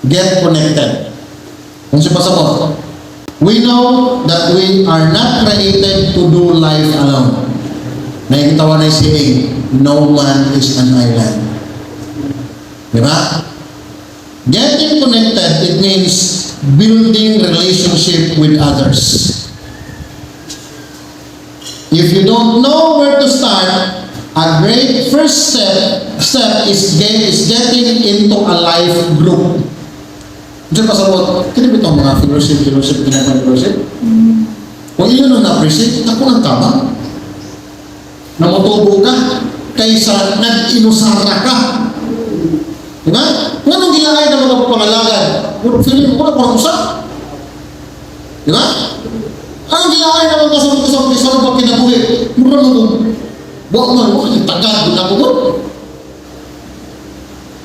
Get connected. Kung siya pasabot, we know that we are not created to do life alone. Nakikitawa na yung saying, no man is an island. Di ba? Getting connected, it means building relationship with others. If you don't know where to start, a great first step is getting into a life group. Diyan pa sa mga, kinibit ang mga fellowship, fellowship. Kung yun ang na-appreciate, ako ng tama. Namutubo ka, kaysa nag-inusara ka. Diba? Nganong gilaay na mga pangalagan? Feeling mo na parang usa. Diba? Ang gilaay na mga kasama-kasama sa mga kinabuhi. Mura mo, buwag mo, yung tagad na mo.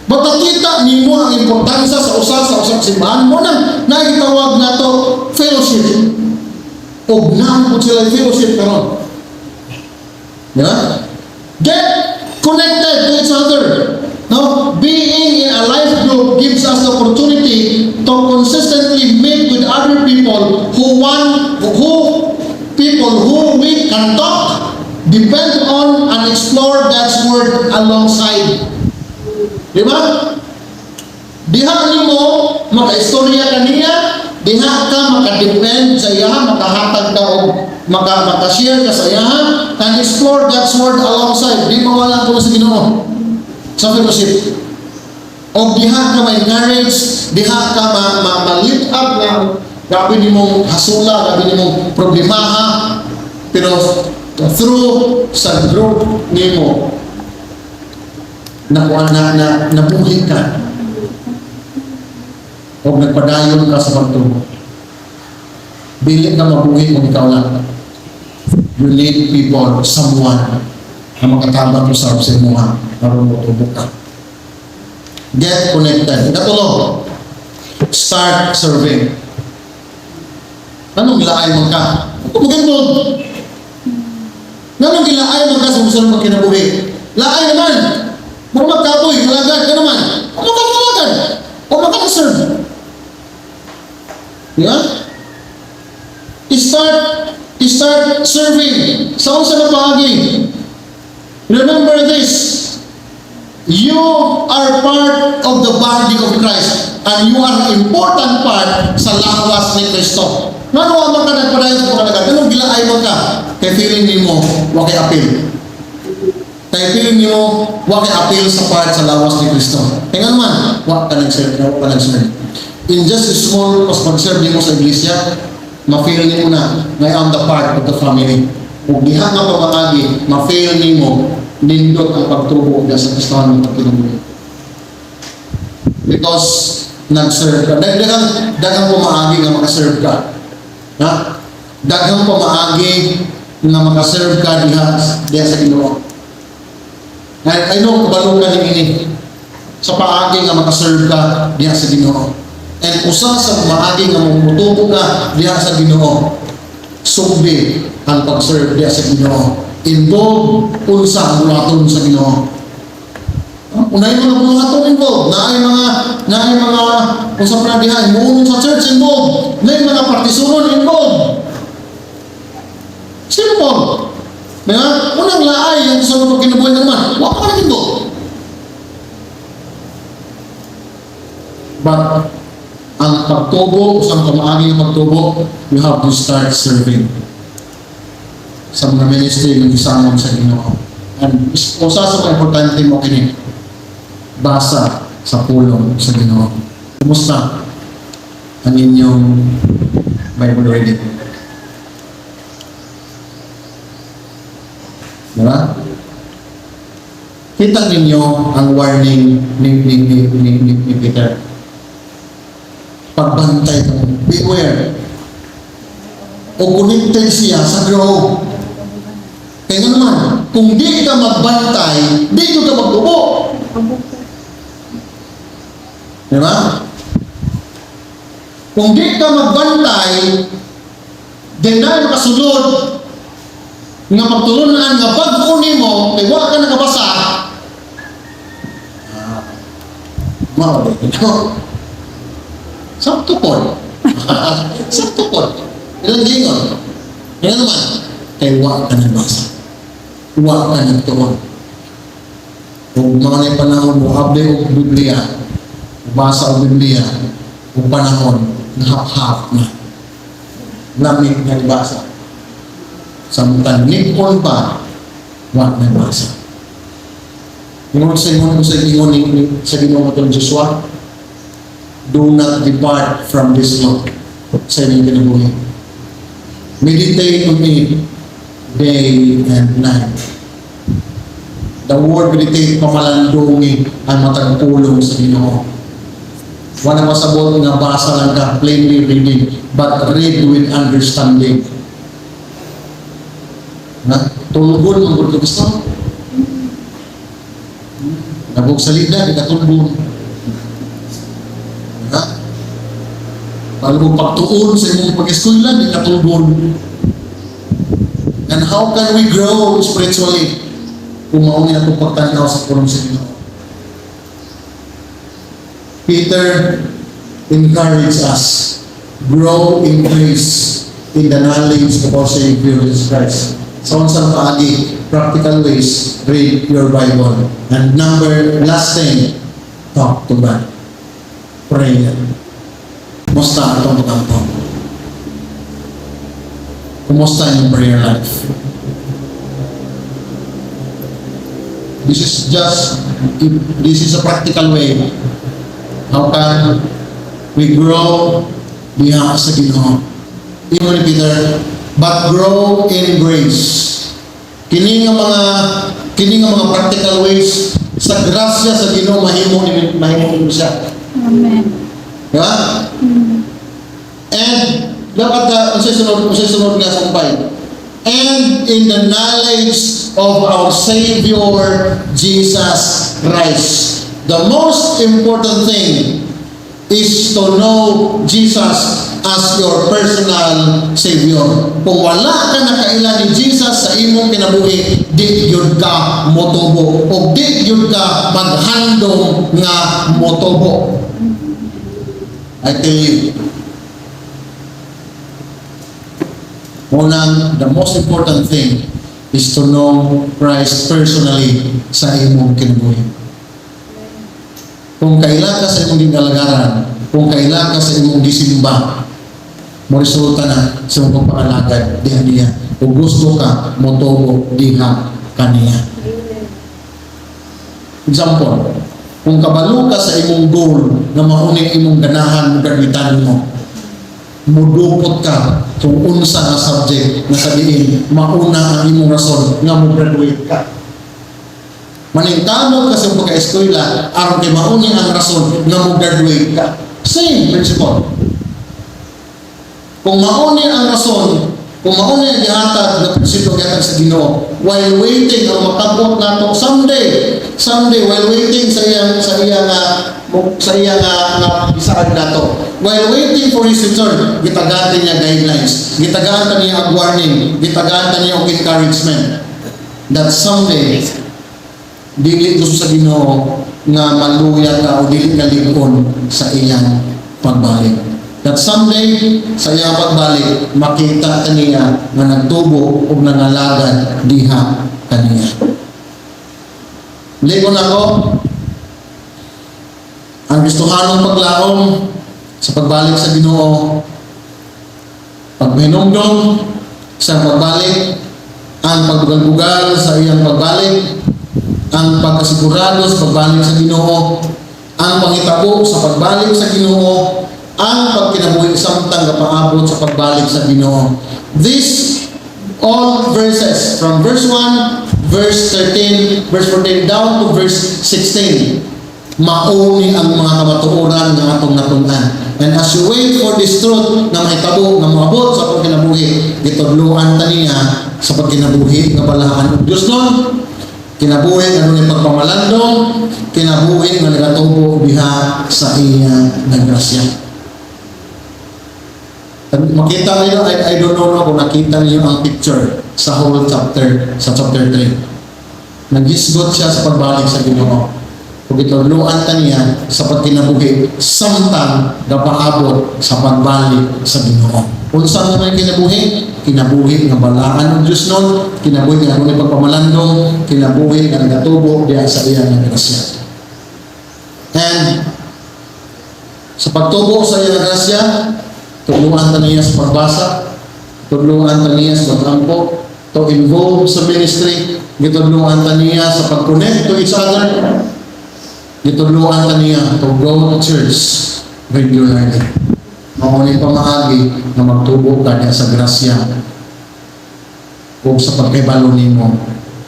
Matakita nimo ang importansya sa usang simbahan mo na naitawag na to fellowship. O naan po sila fellowship karon. Yeah? Get connected to each other. No? Being in a life group gives us the opportunity to consistently meet with other people who we can talk, depend on, and explore God's Word alongside. Di ba? Diha nimo maka-istorya kaniya, diha ka maka-depend sa iya, makahatag ka o maka-share ka sa iya, and explore God's Word alongside. Di mawala ko sa Ginoo sa fellowship. O diha ka ma-encourage, diha ka ma-lift up na gabi nimo hasula, gabi nimo problemaha, pero through sa group nimo nabuhi ka o nagpadayon ka sa pagtubo. Dili ka mabuhi kung ikaw lang. You need people, someone na makatabang mo sa mga para matubok ka. Get connected. Ikatulog, start serving. Anong gilaay mo ka? Kung magandog. Anong gilaay mo ka sa musulong magkinabuhi? Laay naman. Kung magkaboy, malagad ka naman. Kung magkakalagad, o magkakaserve. Yeah? Start serving. Sa unsa na paagi. Remember this. You are part of the body of Christ. And you are important part sa lawas ni Kristo. Ngano ang ka nagpadayon sa pagkalagad? Anong gilaay mo ka? Kaya feeling ni mo, wakay apil. Kaya feeling nyo, wag appeal sa part sa lawas ni Kristo. Kaya naman, wag ka nag-serve. In just a small, pas mag-serve mo sa iglesia, ma-feel mo na, I am the part of the family. Kung diha nga pamangagi, ma-feel mo, nindot ang pagtubo na sa Kristohan ng pagkinubuhi. Because, nag-serve ka. Daghang pumaagi nga makaserve ka. Ha? Daghang pumaagi nga makaserve ka diha sa Ginoo. I know, kabalo ka ini sa paagi nga makaserve ka diha sa Ginoo. And usa sa maagi nga mamutubo ka diha sa Ginoo, sugdi ang pag-serve diha sa Ginoo. Involve unsa ang bulaton sa Ginoo. Unay mga bulaton involved. Naay mga usap na diha, imuunon sa church involved. Naay mga partisunon involved. Simple. Diba? Unang laay ang gusto mo pagkinabuhay naman. Wala ka rin ito. But, ang pagtubo, isang kamaagi ng pagtubo, you have to start serving sa mga ministry ng isamon sa Ginoo. And usa sa mga importante mo kini, basa sa pulong sa Ginoo. Kumusta ang inyong Bible reading? Diba? Kita ninyo ang warning ni Peter. Pagbantay mo. Beware. O connected siya sa grow. Kaya naman, kung di ka magbantay, di ka magtubo. Diba? Kung di ka magbantay, di na makasunod nga pagtulunan nga pag-uni mo, kay wala ka nakabasa, mawala ito. Sakto po. Sakto po. Ilang gingon? Yan naman. Kaya wa ka nagbasa. Wa ka nagtuon. Kung mga na panahon mo, abli o Biblia, basa o Biblia, kung panahon, nahap-hap na. Lamig na ibasa. Samtang nipon pa, wa na ibasa. Ingon sa ingon sa ingon sa Ginoo matong Joshua, do not depart from this law sa inyong kinabuhi. Meditate on it day and night. The word meditate pamalandungi ang matagpulong sa Ginoo. Wala masabot nga basa lang ka, plainly reading, but read with understanding. Na tulgon ang gusto gusto. Nabog salida, di katulgon. Ha? Pag mo pagtuon sa inyong pag-eskwela, di katulgon. And how can we grow spiritually? Kung mauni na itong pagtanaw sa pulong sa Ginoo. Peter encouraged us, grow in grace in the knowledge of our Savior Jesus Christ. Sa unsang paagi, practical ways, read your Bible. And last thing, talk to God. Pray. Kumusta itong pagkampo? Kumusta yung prayer life? This is a practical way. How can we grow diha sa Ginoo? Ingon ni Peter, but grow in grace. Kini nga mga practical ways sa grasya sa Ginoo mahimo ni siya. Amen. Diba? And dapat sunod nga sumpay. And in the knowledge of our Savior Jesus Christ. The most important thing is to know Jesus as your personal Savior. Kung wala ka nakaila ni Jesus sa imong kinabuhi, di yun ka motubo. O di yun ka maghandong nga motubo. I tell you, unang, the most important thing is to know Christ personally sa imong kinabuhi. Kung kaila ka sa imong gingalagaran, kung kaila ka sa imong gisimba, mo resulta na sa imong pag-alagad diha niya. Kung gusto ka, motubo diha kaniya. Example, kung kabalo ka sa imong goal na mauning imong ganahan, gamitan mo, mudupot ka kung unsa nga subject na sabihin, mauna ang imong rason nga mo graduate ka. Maningkamot ka sa pagka-eskwela, aron kay mauni ang rason nga mo graduate ka. Same principle. Kung mauni ang rason, kung mauni ang gihatag na prinsipyo gihatag sa Ginoo, while waiting ang makabot nato someday while waiting sa iyang isaag nato, while waiting for His return, gitagaan niya guidelines, gitagaan niya warning, gitagaan niya og encouragement that someday dili gusto sa Ginoo nga maluya ka o dili ka ligon sa iyang pagbalik. That someday sa iyang pagbalik makita kaniya nga nagtubo o nangalagad diha kaniya. Ligon ako ang gustuhanong paglaom sa pagbalik sa Ginoo, paghinumdom sa pagbalik, ang pagbugal-bugal sa iyang pagbalik, ang pagkasigurado sa pagbalik sa Ginoo, ang pangitabo sa pagbalik sa Ginoo, ang pagkinabuhi samtang kapaabot sa pagbalik sa Ginoo. This all verses from verse 1, verse 13, verse 14 down to verse 16 mauni ang mga kamatuoran nga atong natunan. And as you wait for this truth na mahitabo nga moabot sa pagkinabuhi, gitudloan ta niya sa pagkinabuhi nga balahan ng Dios nun. Kinabuhi nga nung pagpamalandong, kinabuhi nga nagatubo biha sa iya naggrasya. Makita niyo, I don't know kung nakita niyo ang picture sa whole chapter, sa chapter 3. Naghisgot siya sa pagbalik sa Ginoo. ug gitudloan ta niya sa pagkinabuhi samtang gapaabot sa pagbalik sa Ginoo. Unsa man ang kinabuhi? Kinabuhi nga balaan ng Dios nun, kinabuhi nga ngunit pagpamalandong, kinabuhi nga nagatubo diya sa iya nga grasya. And sa pagtubo sa iya nga grasya, tuluan ta niya sa pagbasa, tuluan ta niya sa pagtampo, to involve sa ministry, gituluan ta niya sa pag-connect to each other, gituluan ta niya to go to church regularly. Mauni pamaagi na magtubo ka niya sa grasya o sa pagkaibalo nimo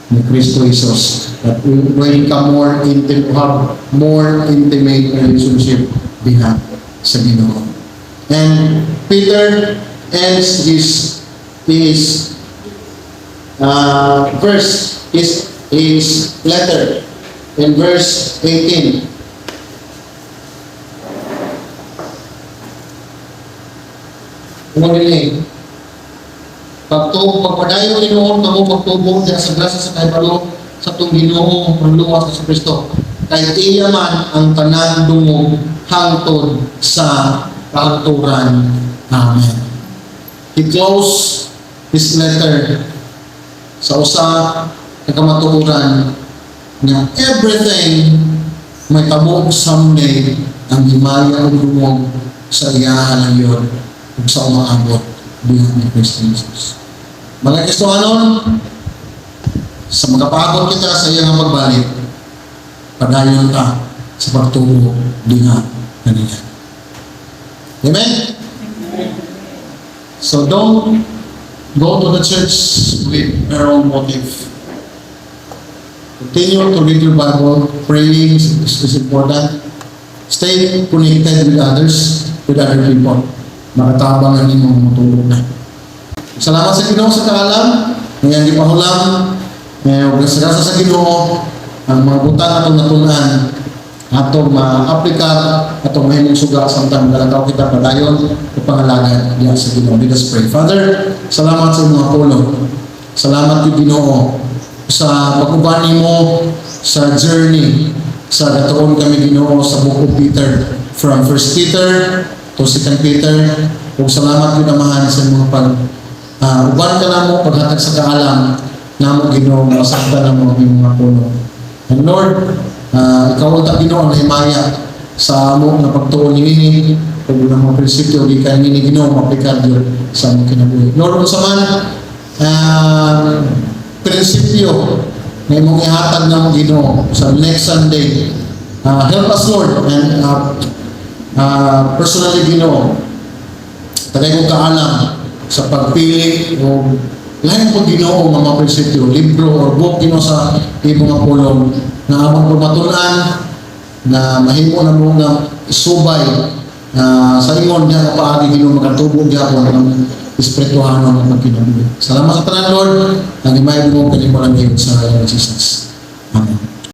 ni Kristo Jesus, that when ka more intimate, have more intimate relationship diha sa Ginoo. And Peter ends his verse, his letter in verse 18. Ngunit, pagpadayon Ginoo kamo pagtubo diha sa grasya sa kaibalo sa tong Ginoo ang luwas sa Kristo. Kay iya man ang tanan dungog hangtod sa kahangturan. Amen. He closed his letter sa usa ka kamatuoran na everything may tabok someday ang himaya ug dungog sa iya halayon ug sa umaabot diha ni Kristo Jesus. Mga Kristohanon, sa magapagod kita sa iyang magbalik, padayon ta sa pagtubo diha kanila. Amen? So don't go to the church with your own motive. Continue to read your Bible. Praying is important. Stay connected with others, with other people. Makatabang ang inyong matulog na. Salamat sa Ginoo sa kaalam. Ngayon di pahulam. Ngayon gasagasa sa Ginoo ang mga butang atong natunan, atong ma-aplikar, atong mahimong suga samtang galataw kita padayon o pangalagan diya sa Ginoo. Let us pray. Father, salamat sa mga pulong. Salamat yung Ginoo sa pag-uban nimo sa journey sa gatuon kami Ginoo sa Book of Peter, from 1 Peter to 2 Peter. Ug salamat yun amahan sa mga uban ka na mo paghatag sa kaalam na mo Ginoo masakta na mo ang mga puno. And Lord, ikaw ta Ginoo ang himaya sa amo na pagtuon niini ug ang mga prinsipyo gikan niini Ginoo maplikad yun sa among kinabuhi. Lord, unsa man prinsipyo na imong ihatag na mo Ginoo sa next Sunday, help us Lord, and personally Ginoo, tagay kong kaalam sa pagpili o lahat po Ginoo mga prinsipyo, libro o book Ginoo sa imong mga pulong na among pumatunan na mahimo na mo nga isubay sa ingon niya paagi Ginoo makatubo gyapon ng espirituhanon ng pagkinabuhi. Salamat sa tanan Lord, ang imay mo kanimo lang sa Jesus. Amen.